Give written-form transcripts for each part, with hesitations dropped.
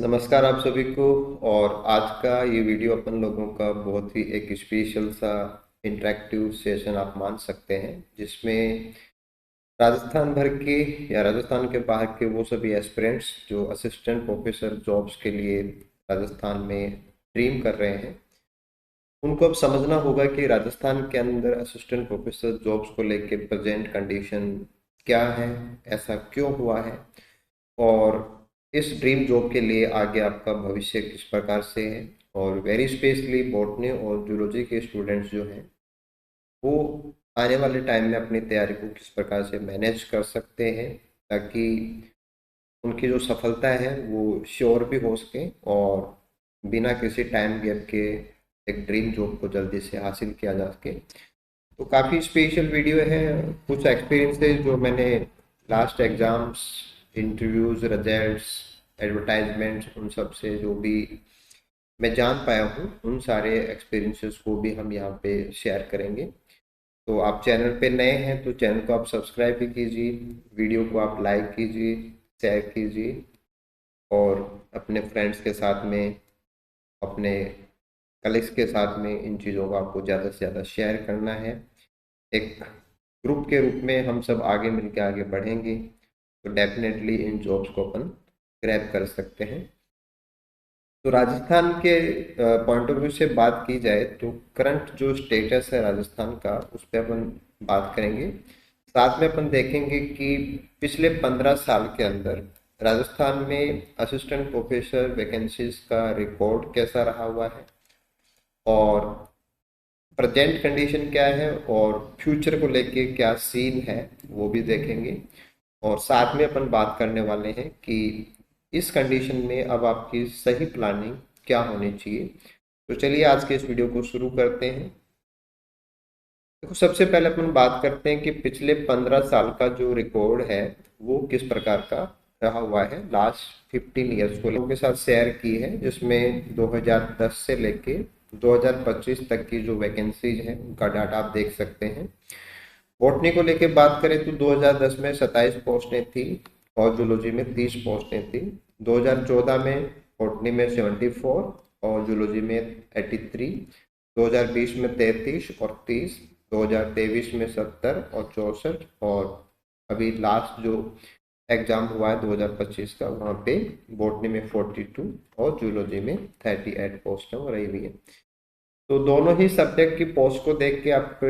नमस्कार आप सभी को। और आज का ये वीडियो अपन लोगों का बहुत ही एक स्पेशल सा इंटरेक्टिव सेशन आप मान सकते हैं, जिसमें राजस्थान भर के या राजस्थान के बाहर के वो सभी एस्पिरेंट्स जो असिस्टेंट प्रोफेसर जॉब्स के लिए राजस्थान में ड्रीम कर रहे हैं, उनको अब समझना होगा कि राजस्थान के अंदर असिस्टेंट प्रोफेसर जॉब्स को लेके प्रेजेंट कंडीशन क्या है, ऐसा क्यों हुआ है, और इस ड्रीम जॉब के लिए आगे आपका भविष्य किस प्रकार से है। और वेरी स्पेशली बॉटनी और जूलॉजी के स्टूडेंट्स जो हैं वो आने वाले टाइम में अपनी तैयारी को किस प्रकार से मैनेज कर सकते हैं, ताकि उनकी जो सफलता है वो श्योर भी हो सके और बिना किसी टाइम गैप के एक ड्रीम जॉब को जल्दी से हासिल किया जा सके। तो काफ़ी स्पेशल वीडियो है, कुछ एक्सपीरियंसेस जो मैंने last exams, interviews, results, advertisements, उन सब से जो भी मैं जान पाया हूँ, उन सारे एक्सपीरियंसेस को भी हम यहाँ पे शेयर करेंगे। तो आप चैनल पे नए हैं तो चैनल को आप सब्सक्राइब भी कीजिए, वीडियो को आप लाइक कीजिए, शेयर कीजिए, और अपने फ्रेंड्स के साथ में, अपने कलीग्स के साथ में इन चीज़ों को आपको ज़्यादा से ज़्यादा शेयर करना है। एक ग्रुप के रूप में हम सब आगे मिलकर आगे बढ़ेंगे तो डेफिनेटली इन जॉब्स को अपन ग्रैब कर सकते हैं। तो राजस्थान के पॉइंट ऑफ व्यू से बात की जाए तो करंट जो स्टेटस है राजस्थान का, उस पर अपन बात करेंगे। साथ में अपन देखेंगे कि पिछले 15 साल के अंदर राजस्थान में असिस्टेंट प्रोफेसर वैकेंसीज का रिकॉर्ड कैसा रहा हुआ है, और प्रेजेंट कंडीशन क्या है, और फ्यूचर को लेके क्या सीन है, वो भी देखेंगे। और साथ में अपन बात करने वाले हैं कि इस कंडीशन में अब आपकी सही प्लानिंग क्या होनी चाहिए। तो चलिए आज के इस वीडियो को शुरू करते हैं। देखो, सबसे पहले अपन बात करते हैं कि पिछले 15 साल का जो रिकॉर्ड है वो किस प्रकार का रहा हुआ है। लास्ट 15 ईयर्स को लोगों के साथ शेयर की है, जिसमें 2010 से लेके 2025 तक की जो वैकेंसीज है उनका डाटा आप देख सकते हैं। बॉटनी को लेके बात करें तो 2010 में 27 पोस्टें थी और जूलॉजी में 30 पोस्टें थी। 2014 में बॉटनी में 74 और जूलॉजी में 83। 2020 में 33 और 30। 2023 में 70 और 64। और अभी लास्ट जो एग्जाम हुआ है 2025 का, वहाँ पे बॉटनी में 42 और जूलॉजी में 38 पोस्टें रही हुई है। तो दोनों ही सब्जेक्ट की पोस्ट को देख के आप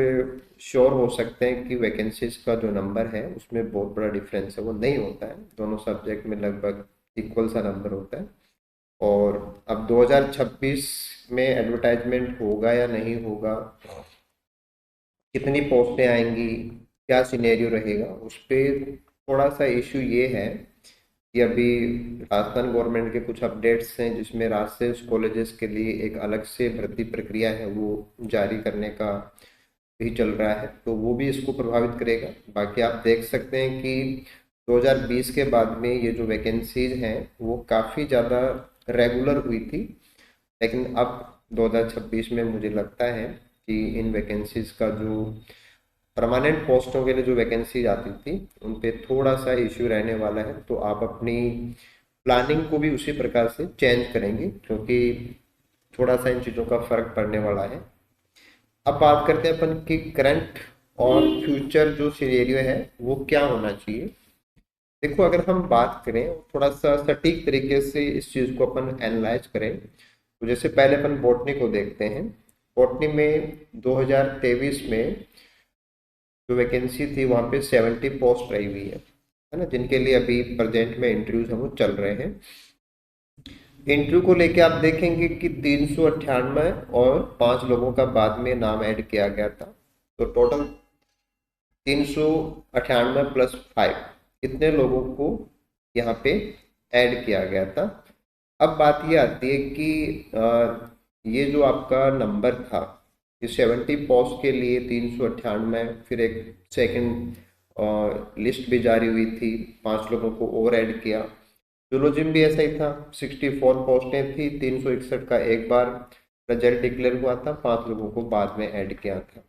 श्योर हो सकते हैं कि वैकेंसीज का जो नंबर है उसमें बहुत बड़ा डिफरेंस है, वो नहीं होता है। दोनों सब्जेक्ट में लगभग इक्वल सा नंबर होता है। और अब 2026 में एडवर्टाइजमेंट होगा या नहीं होगा, कितनी पोस्टें आएंगी, क्या सिनेरियो रहेगा, उस पर थोड़ा सा इशू ये है कि अभी राजस्थान गवर्नमेंट के कुछ अपडेट्स हैं जिसमें राजसेस कॉलेजेस के लिए एक अलग से भर्ती प्रक्रिया है वो जारी करने का भी चल रहा है, तो वो भी इसको प्रभावित करेगा। बाकी आप देख सकते हैं कि 2020 के बाद में ये जो वैकेंसीज हैं वो काफ़ी ज़्यादा रेगुलर हुई थी, लेकिन अब 2026 में मुझे लगता है कि इन वैकेंसीज का जो परमानेंट पोस्टों के लिए जो वैकेंसीज आती थी उन पे थोड़ा सा इश्यू रहने वाला है। तो आप अपनी प्लानिंग को भी उसी प्रकार से चेंज करेंगे, क्योंकि थोड़ा सा इन चीज़ों का फर्क पड़ने वाला है। अब बात करते हैं अपन कि करंट और फ्यूचर जो सिनेरियो है वो क्या होना चाहिए। देखो, अगर हम बात करें थोड़ा सा सटीक तरीके से इस चीज़ को अपन एनालाइज करें, तो जैसे पहले अपन बॉटनी को देखते हैं। बॉटनी में 2023 में जो वैकेंसी थी वहाँ पे 70 पोस्ट रही हुई है ना, जिनके लिए अभी प्रेजेंट में इंटरव्यूज हम वो चल रहे हैं। इंटरव्यू को लेके आप देखेंगे कि 398 और 5 लोगों का बाद में नाम ऐड किया गया था, तो टोटल 398 प्लस 5, इतने लोगों को यहाँ पे ऐड किया गया था। अब बात ये आती है कि ये जो आपका नंबर था, ये 70 पोस्ट के लिए 398, फिर एक सेकंड लिस्ट भी जारी हुई थी, 5 लोगों को और ऐड किया। जूलॉजी में भी ऐसा ही था, 64 पोस्टें थी, 361 का एक बार रिजल्ट डिक्लेयर हुआ था, 5 लोगों को बाद में ऐड किया था।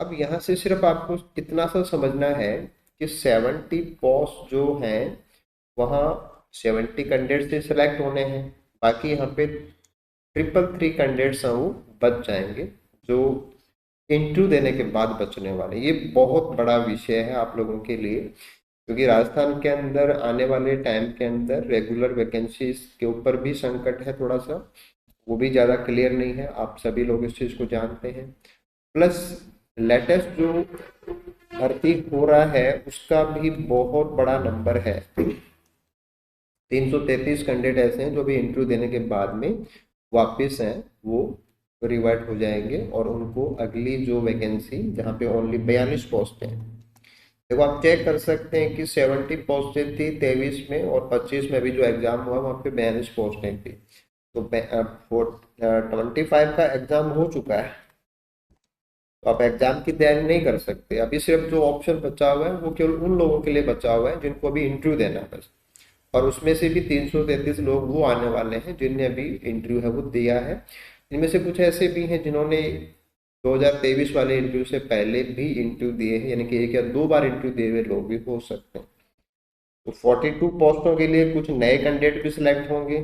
अब यहाँ से सिर्फ आपको इतना सा समझना है कि 70 पोस्ट जो हैं वहाँ 70 कैंडिडेट्स से सिलेक्ट होने हैं, बाकी यहाँ पे 333 कैंडिडेट्स हैं वो बच जाएंगे जो इंटरव्यू देने के बाद बचने वाले। ये बहुत बड़ा विषय है आप लोगों के लिए, क्योंकि राजस्थान के अंदर आने वाले टाइम के अंदर रेगुलर वैकेंसीज के ऊपर भी संकट है थोड़ा सा, वो भी ज़्यादा क्लियर नहीं है, आप सभी लोग इस चीज़ को जानते हैं। प्लस लेटेस्ट जो भर्ती हो रहा है उसका भी बहुत बड़ा नंबर है। 333 कैंडिडेट ऐसे हैं जो भी इंटरव्यू देने के बाद में वापस हैं वो रिवर्ट हो जाएंगे, और उनको अगली जो वैकेंसी जहाँ पे ओनली 42 पोस्ट हैं, देखो आप चेक कर सकते हैं कि 70 पोस्टें थी 23 में, और 25 में भी जो एग्जाम हुआ वहाँ पे 42 पोस्टें थी। तो 25 का एग्जाम हो चुका है, तो आप एग्जाम की तैयारी नहीं कर सकते। अभी सिर्फ जो ऑप्शन बचा हुआ है वो केवल उन लोगों के लिए बचा हुआ है जिनको अभी इंटरव्यू देना है बस, और उसमें से भी 333 लोग वो आने वाले हैं जिनने अभी इंटरव्यू है वो दिया है। इनमें से कुछ ऐसे भी हैं जिन्होंने 2023 वाले इंटरव्यू से पहले भी इंटरव्यू दिए हैं, यानी कि एक या दो बार इंटरव्यू दिए हुए लोग भी हो सकते हैं। तो 42 पोस्टों के लिए कुछ नए कैंडिडेट भी सिलेक्ट होंगे,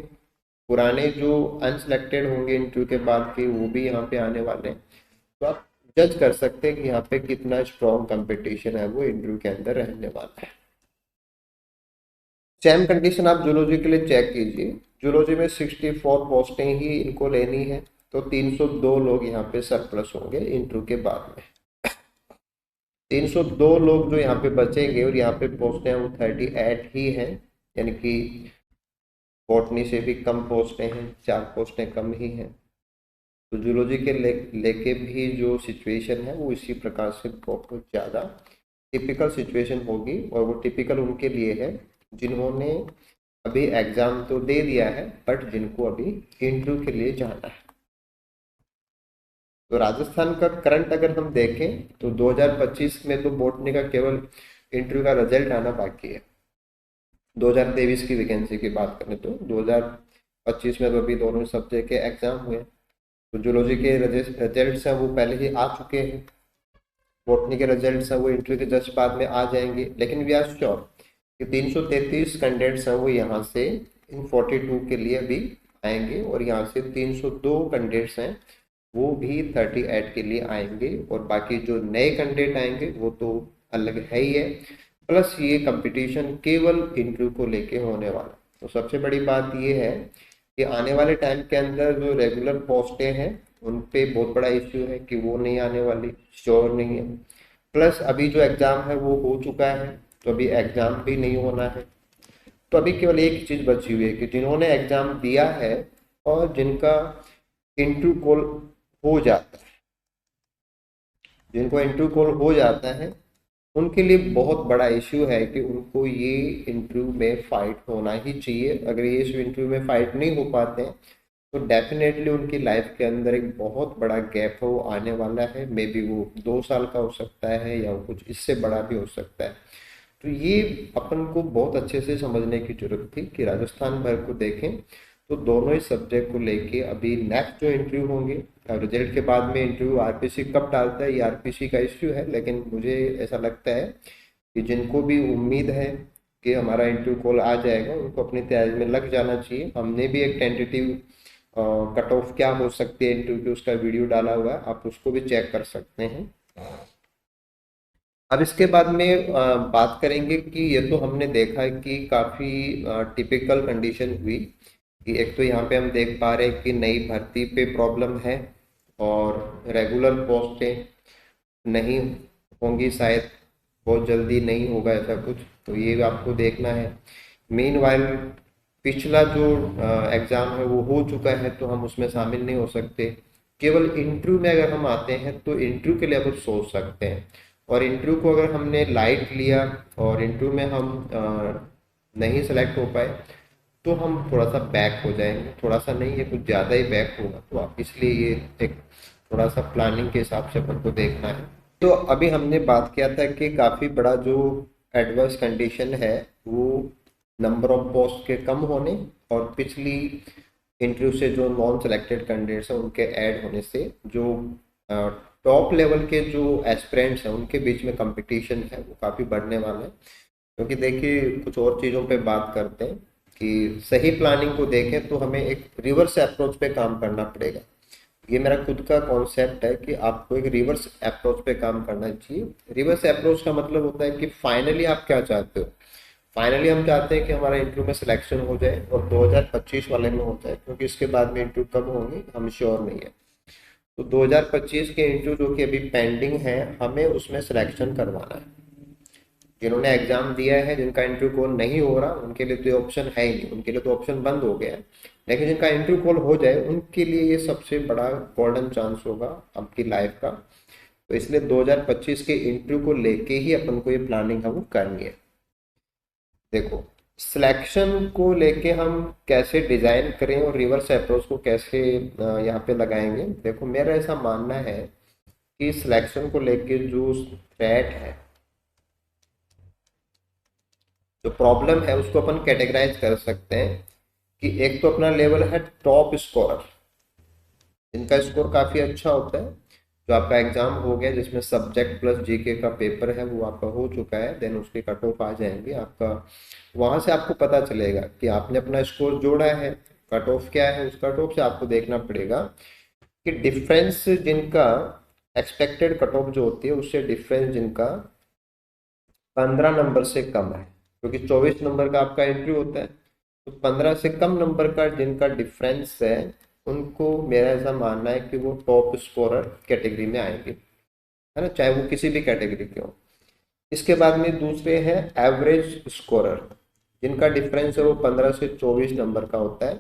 पुराने जो अनसिलेक्टेड होंगे इंटरव्यू के बाद के वो भी यहाँ पे आने वाले हैं। तो आप जज कर सकते हैं कि यहाँ पे कितना स्ट्रॉन्ग कंपटीशन है वो इंटरव्यू के अंदर रहने वाला है। सेम कंडीशन आप जूलॉजी के लिए चेक कीजिए, जूलॉजी में 64 पोस्टें ही इनको लेनी है, तो 302 लोग यहाँ पे सरप्लस होंगे इंटरव्यू के बाद में। 302 लोग जो यहाँ पे बचेंगे, और यहाँ पे पोस्टें वो 38 ही हैं, यानी कि बॉटनी से भी कम पोस्टें हैं, 4 पोस्टें कम ही हैं। तो जूलॉजी के लेके भी जो सिचुएशन है वो इसी प्रकार से बहुत ज़्यादा टिपिकल सिचुएशन होगी, और वो टिपिकल उनके लिए है जिन्होंने अभी एग्जाम तो दे दिया है बट जिनको अभी इंटरव्यू के लिए जाना है। तो राजस्थान का करंट अगर हम देखें तो 2025 में तो बॉटनी का केवल इंटरव्यू का रिजल्ट आना बाकी है। 2023 की वैकेंसी की बात करें तो 2025 में तो अभी दोनों सब्जेक्ट के एग्जाम हुए, तो जूलॉजी के रिजल्ट्स हैं वो पहले ही आ चुके हैं, बॉटनी के रिजल्ट्स हैं वो इंटरव्यू के जस्ट बाद में आ जाएंगे। लेकिन वी आर श्योर कि 333 कैंडिडेट्स हैं वो यहाँ से इन 42 के लिए भी आएंगे, और यहाँ से 302 कैंडिडेट्स हैं वो भी 38 के लिए आएंगे, और बाकी जो नए कैंडिडेट आएंगे वो तो अलग है ही है। प्लस ये कंपटीशन केवल इंटरव्यू को लेके होने वाला। तो सबसे बड़ी बात ये है कि आने वाले टाइम के अंदर जो रेगुलर पोस्टें हैं उन पे बहुत बड़ा इश्यू है कि वो नहीं आने वाली, श्योर नहीं है। प्लस अभी जो एग्ज़ाम है वो हो चुका है, तो अभी एग्ज़ाम भी नहीं होना है। तो अभी केवल एक ही चीज़ बची हुई है कि जिन्होंने एग्ज़ाम दिया है और जिनका इंटरव्यू कॉल हो जाता है, जिनको इंटरव्यू कॉल हो जाता है उनके लिए बहुत बड़ा इश्यू है कि उनको ये इंटरव्यू में फाइट होना ही चाहिए। अगर ये इस इंटरव्यू में फाइट नहीं हो पाते हैं तो डेफिनेटली उनकी लाइफ के अंदर एक बहुत बड़ा गैप है वो आने वाला है। मे बी वो 2 साल का हो सकता है या वो कुछ इससे बड़ा भी हो सकता है। तो ये अपन को बहुत अच्छे से समझने की जरूरत थी कि राजस्थान भर को देखें तो दोनों ही सब्जेक्ट को लेके अभी नेक्स्ट जो इंटरव्यू होंगे, रिजल्ट के बाद में इंटरव्यू आरपीसी कब डालता है ये आरपीसी का इश्यू है, लेकिन मुझे ऐसा लगता है कि जिनको भी उम्मीद है कि हमारा इंटरव्यू कॉल आ जाएगा उनको अपनी तैयारी में लग जाना चाहिए। हमने भी एक टेंटेटिव कट ऑफ क्या हो सकती है इंटरव्यू की उसका वीडियो डाला हुआ है, आप उसको भी चेक कर सकते हैं। अब इसके बाद में बात करेंगे कि ये तो हमने देखा है कि काफ़ी टिपिकल कंडीशन हुई कि एक तो यहाँ पे हम देख पा रहे हैं कि नई भर्ती पे प्रॉब्लम है और रेगुलर पोस्टें नहीं होंगी, शायद बहुत जल्दी नहीं होगा ऐसा कुछ, तो ये आपको देखना है। मीनवाइल पिछला जो एग्ज़ाम है वो हो चुका है तो हम उसमें शामिल नहीं हो सकते। केवल इंटरव्यू में अगर हम आते हैं तो इंटरव्यू के लिए आप सोच सकते हैं, और इंटरव्यू को अगर हमने लाइट लिया और इंटरव्यू में हम नहीं सेलेक्ट हो पाए तो हम थोड़ा सा बैक हो जाएंगे, थोड़ा सा नहीं है कुछ ज़्यादा ही बैक होगा। तो आप इसलिए ये एक थोड़ा सा प्लानिंग के हिसाब से अपन को देखना है। तो अभी हमने बात किया था कि काफ़ी बड़ा जो एडवर्स कंडीशन है वो नंबर ऑफ पोस्ट के कम होने और पिछली इंटरव्यू से जो नॉन सेलेक्टेड कैंडिडेट्स हैं उनके ऐड होने से जो टॉप लेवल के जो एस्पिरेंट्स हैं उनके बीच में कंपटीशन है वो काफ़ी बढ़ने वाला है। क्योंकि देखिए कुछ और चीज़ों पे बात करते हैं कि सही प्लानिंग को देखें तो हमें एक रिवर्स अप्रोच पे काम करना पड़ेगा। ये मेरा खुद का कॉन्सेप्ट है कि आपको एक रिवर्स अप्रोच पे काम करना चाहिए। रिवर्स अप्रोच का मतलब होता है कि फाइनली आप क्या चाहते हो। फाइनली हम चाहते हैं कि हमारा इंटरव्यू में सिलेक्शन हो जाए और 2025 वाले में हो जाए, क्योंकि इसके बाद में इंटरव्यू कब होंगे हम श्योर नहीं है। तो 2025 के इंटरव्यू जो कि अभी पेंडिंग है, हमें उसमें सिलेक्शन करवाना है। जिन्होंने एग्जाम दिया है, जिनका इंटरव्यू कॉल नहीं हो रहा, उनके लिए तो ऑप्शन है ही नहीं, उनके लिए तो ऑप्शन बंद हो गया है। लेकिन जिनका इंटरव्यू कॉल हो जाए उनके लिए ये सबसे बड़ा गोल्डन चांस होगा आपकी लाइफ का। तो इसलिए 2025 के इंटरव्यू को लेके ही अपन को ये प्लानिंग है वो करनी है। देखो, सिलेक्शन को लेके हम कैसे डिजाइन करें और रिवर्स अप्रोच को कैसे यहाँ पे लगाएंगे। देखो, मेरा ऐसा मानना है कि सिलेक्शन को लेके जो थ्रेट है, जो प्रॉब्लम है, उसको अपन कैटेगराइज कर सकते हैं कि एक तो अपना लेवल है टॉप स्कोरर, जिनका स्कोर काफ़ी अच्छा होता है। जो आपका एग्जाम हो गया जिसमें सब्जेक्ट प्लस जीके का पेपर है वो आपका हो चुका है, देन उसके कट ऑफ आ जाएंगे आपका। वहाँ से आपको पता चलेगा कि आपने अपना स्कोर जोड़ा है, कट ऑफ क्या है, उस कट ऑफ से आपको देखना पड़ेगा कि डिफरेंस जिनका एक्सपेक्टेड कट ऑफ जो होती है उससे डिफरेंस जिनका 15 नंबर से कम है, क्योंकि 24 नंबर का आपका एंट्री होता है। तो 15 से कम नंबर का जिनका डिफरेंस है, उनको मेरा ऐसा मानना है कि वो टॉप स्कोरर कैटेगरी में आएंगे, है ना, चाहे वो किसी भी कैटेगरी के हो। इसके बाद में दूसरे हैं एवरेज स्कोरर, जिनका डिफरेंस है वो 15 से 24 नंबर का होता है।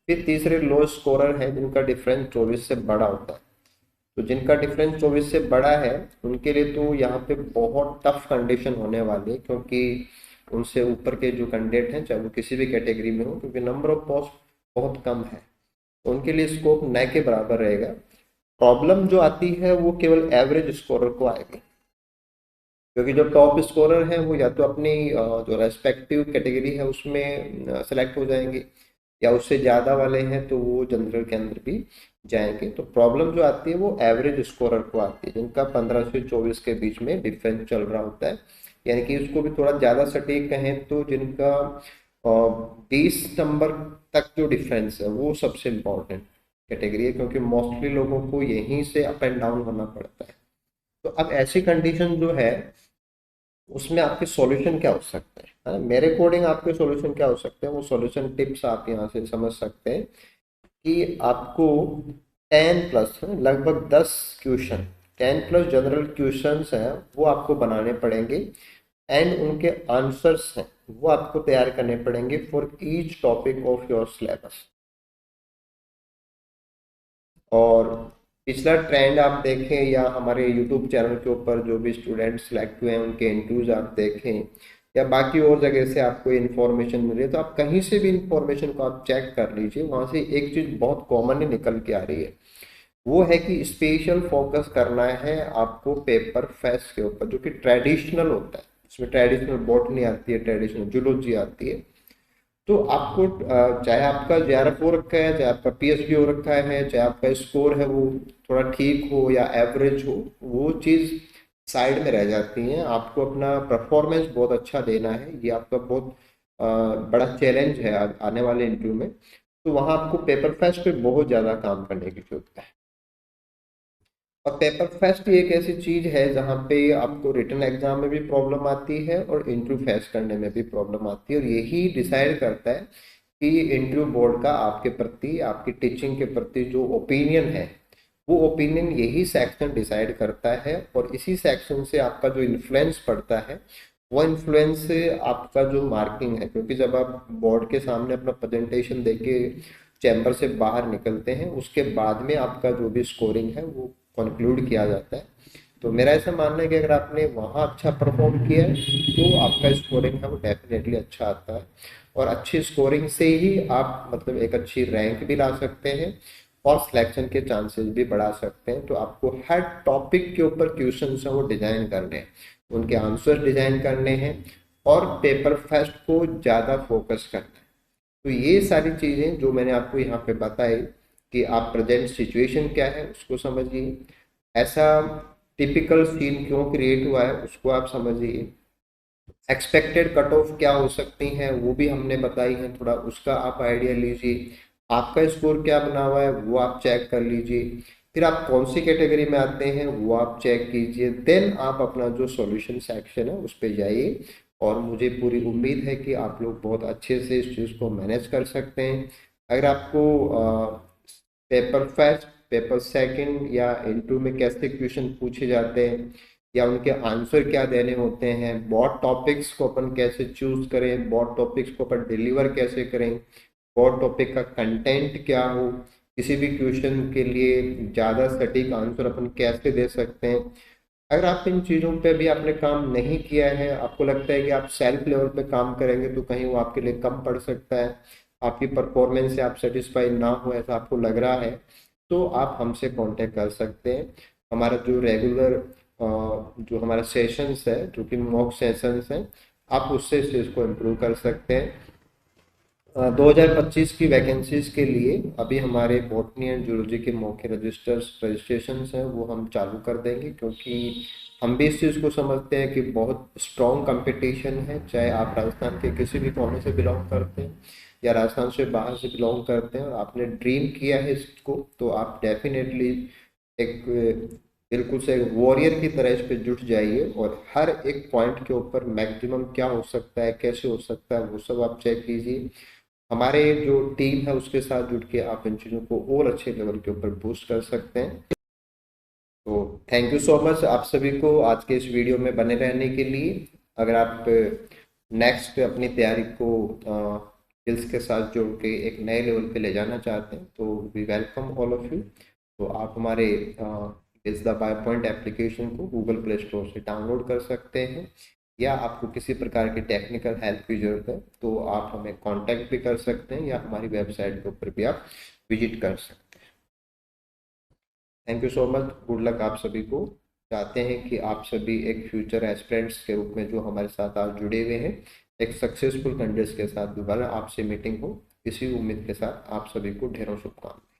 फिर तीसरे लो स्कोरर हैं जिनका डिफरेंस 24 से बड़ा होता है। तो जिनका डिफरेंस 24 से बड़ा है उनके लिए तो यहाँ पे बहुत टफ कंडीशन होने वाली है, क्योंकि उनसे ऊपर के जो कैंडिडेट हैं, चाहे वो किसी भी कैटेगरी में हो, क्योंकि नंबर ऑफ पोस्ट बहुत कम है, तो उनके लिए स्कोप न के बराबर रहेगा। प्रॉब्लम जो आती है वो केवल एवरेज स्कोरर को आएगी, क्योंकि जो टॉप स्कोरर हैं वो या तो अपनी जो रेस्पेक्टिव कैटेगरी है उसमें सेलेक्ट हो जाएंगे, या उससे ज़्यादा वाले हैं तो वो जनरल के अंदर भी जाएंगे। तो प्रॉब्लम जो आती है वो एवरेज स्कोरर को आती है, जिनका 15 से 24 के बीच में डिफरेंस चल रहा होता है। यानी कि उसको भी थोड़ा ज़्यादा सटीक कहें तो जिनका 20 नंबर तक जो डिफरेंस है वो सबसे इम्पोर्टेंट कैटेगरी है, क्योंकि मोस्टली लोगों को यहीं से अप एंड डाउन होना पड़ता है। तो अब ऐसी कंडीशन जो है उसमें आपके सॉल्यूशन क्या हो सकते हैं, है ना? मेरे अकॉर्डिंग आपके सॉल्यूशन क्या हो सकते हैं, वो सॉल्यूशन टिप्स आप यहाँ से समझ सकते हैं कि आपको 10 प्लस लगभग 10 क्वेश्चन, 10 प्लस जनरल क्वेश्चंस हैं वो आपको बनाने पड़ेंगे, एंड उनके आंसर्स हैं वो आपको तैयार करने पड़ेंगे for each topic of your syllabus. और पिछला ट्रेंड आप देखें या हमारे यूट्यूब चैनल के ऊपर जो भी स्टूडेंट सिलेक्ट हुए हैं उनके इंटरव्यूज आप देखें, या बाकी और जगह से आपको इन्फॉर्मेशन मिल रही है, तो आप कहीं से भी इन्फॉर्मेशन को आप चेक कर लीजिए, वहाँ से एक चीज़ बहुत कॉमनली निकल के आ रही है। वो है कि स्पेशल फोकस करना है आपको पेपर फेस्ट के ऊपर, जो कि ट्रेडिशनल होता है। इसमें ट्रेडिशनल बॉटनी आती है, ट्रेडिशनल जूलॉजी आती है। तो आपको चाहे आपका जेआरएफ हो रखा है, चाहे आपका पीएचडी हो रखा है, चाहे आपका स्कोर है वो थोड़ा ठीक हो या एवरेज हो, वो चीज़ साइड में रह जाती हैं। आपको अपना परफॉर्मेंस बहुत अच्छा देना है, ये आपका बहुत बड़ा चैलेंज है आने वाले इंटरव्यू में। तो वहाँ आपको पेपर फेस्ट पे बहुत ज़्यादा काम करने की जरूरत है। और पेपर फेस्ट एक ऐसी चीज है जहाँ पे आपको रिटन एग्जाम में भी प्रॉब्लम आती है और इंटरव्यू फेस करने में भी प्रॉब्लम आती है, और यही डिसाइड करता है कि इंटरव्यू बोर्ड का आपके प्रति, आपकी टीचिंग के प्रति जो ओपिनियन है, वो ओपिनियन यही सेक्शन डिसाइड करता है। और इसी सेक्शन से आपका जो इन्फ्लुएंस पड़ता है, वो इन्फ्लुएंस से आपका जो मार्किंग है, क्योंकि जब आप बोर्ड के सामने अपना प्रेजेंटेशन देके चैम्बर से बाहर निकलते हैं, उसके बाद में आपका जो भी स्कोरिंग है वो कंक्लूड किया जाता है। तो मेरा ऐसा मानना है कि अगर आपने वहाँ अच्छा परफॉर्म किया है तो आपका स्कोरिंग है वो डेफिनेटली अच्छा आता है, और अच्छी स्कोरिंग से ही आप मतलब एक अच्छी रैंक भी ला सकते हैं और सिलेक्शन के चांसेस भी बढ़ा सकते हैं। तो आपको हर टॉपिक के ऊपर क्वेश्चन है वो डिजाइन करने हैं, उनके आंसर डिजाइन करने हैं, और पेपर फेस्ट को ज़्यादा फोकस करना है। तो ये सारी चीज़ें जो मैंने आपको यहाँ पे बताई कि आप प्रेजेंट सिचुएशन क्या है उसको समझिए, ऐसा टिपिकल सीन क्यों क्रिएट हुआ है उसको आप समझिए, एक्सपेक्टेड कट ऑफ क्या हो सकती हैं वो भी हमने बताई है, थोड़ा उसका आप आइडिया लीजिए। आपका स्कोर क्या बना हुआ है वो आप चेक कर लीजिए। फिर आप कौन सी कैटेगरी में आते हैं वो आप चेक कीजिए। देन आप अपना जो सॉल्यूशन सेक्शन है उस पर जाइए, और मुझे पूरी उम्मीद है कि आप लोग बहुत अच्छे से इस चीज़ को मैनेज कर सकते हैं। अगर आपको पेपर फर्स्ट, पेपर सेकंड या इंटरव्यू में कैसे क्वेश्चन पूछे जाते हैं या उनके आंसर क्या देने होते हैं, बोर्ड टॉपिक्स को अपन कैसे चूज करें, बोर्ड टॉपिक्स को अपन डिलीवर कैसे करें, बोर्ड टॉपिक का कंटेंट क्या हो, किसी भी क्वेश्चन के लिए ज़्यादा सटीक आंसर अपन कैसे दे सकते हैं, अगर आप इन चीज़ों पे भी आपने काम नहीं किया है, आपको लगता है कि आप सेल्फ लेवल पे काम करेंगे तो कहीं वो आपके लिए कम पड़ सकता है, आपकी परफॉर्मेंस से आप सेटिस्फाई ना हो ऐसा आपको लग रहा है, तो आप हमसे कांटेक्ट कर सकते हैं। हमारा जो रेगुलर जो हमारा सेशंस है, जो कि मॉक सेशंस हैं, आप उससे इस चीज़ को इम्प्रूव कर सकते हैं। 2025 की वैकेंसीज के लिए अभी हमारे बॉटनी एंड जूलॉजी के मौके रजिस्ट्रेशन हैं वो हम चालू कर देंगे, क्योंकि हम भी इस चीज़ को समझते हैं कि बहुत स्ट्रॉन्ग कंपटीशन है। चाहे आप राजस्थान के किसी भी कोने से बिलोंग करते हैं या राजस्थान से बाहर से बिलोंग करते हैं और आपने ड्रीम किया है इसको, तो आप डेफिनेटली एक बिल्कुल से वॉरियर की तरह इस पे जुट जाइए, और हर एक पॉइंट के ऊपर मैक्सिमम क्या हो सकता है, कैसे हो सकता है, वो सब आप चेक कीजिए। हमारे जो टीम है उसके साथ जुड़ के आप इन चीज़ों को और अच्छे लेवल के ऊपर बूस्ट कर सकते हैं। तो थैंक यू सो मच आप सभी को आज के इस वीडियो में बने रहने के लिए। अगर आप नेक्स्ट अपनी तैयारी को स्किल्स के साथ जोड़ के एक नए लेवल पे ले जाना चाहते हैं तो we welcome all of you. तो आप हमारे इस द बाय पॉइंट एप्लीकेशन को गूगल प्ले स्टोर से डाउनलोड कर सकते हैं, या आपको किसी प्रकार की टेक्निकल हेल्प की ज़रूरत है तो आप हमें कांटेक्ट भी कर सकते हैं, या हमारी वेबसाइट के ऊपर भी आप विजिट कर सकते हैं। Thank you so much, good luck आप सभी को। चाहते हैं कि आप सभी एक फ्यूचर एस्पिरेंट्स के रूप में जो हमारे साथ आज जुड़े हुए हैं, एक सक्सेसफुल कैंडिडेट्स के साथ दोबारा आपसे मीटिंग हो, इसी उम्मीद के साथ आप सभी को ढेरों शुभकामनाएं।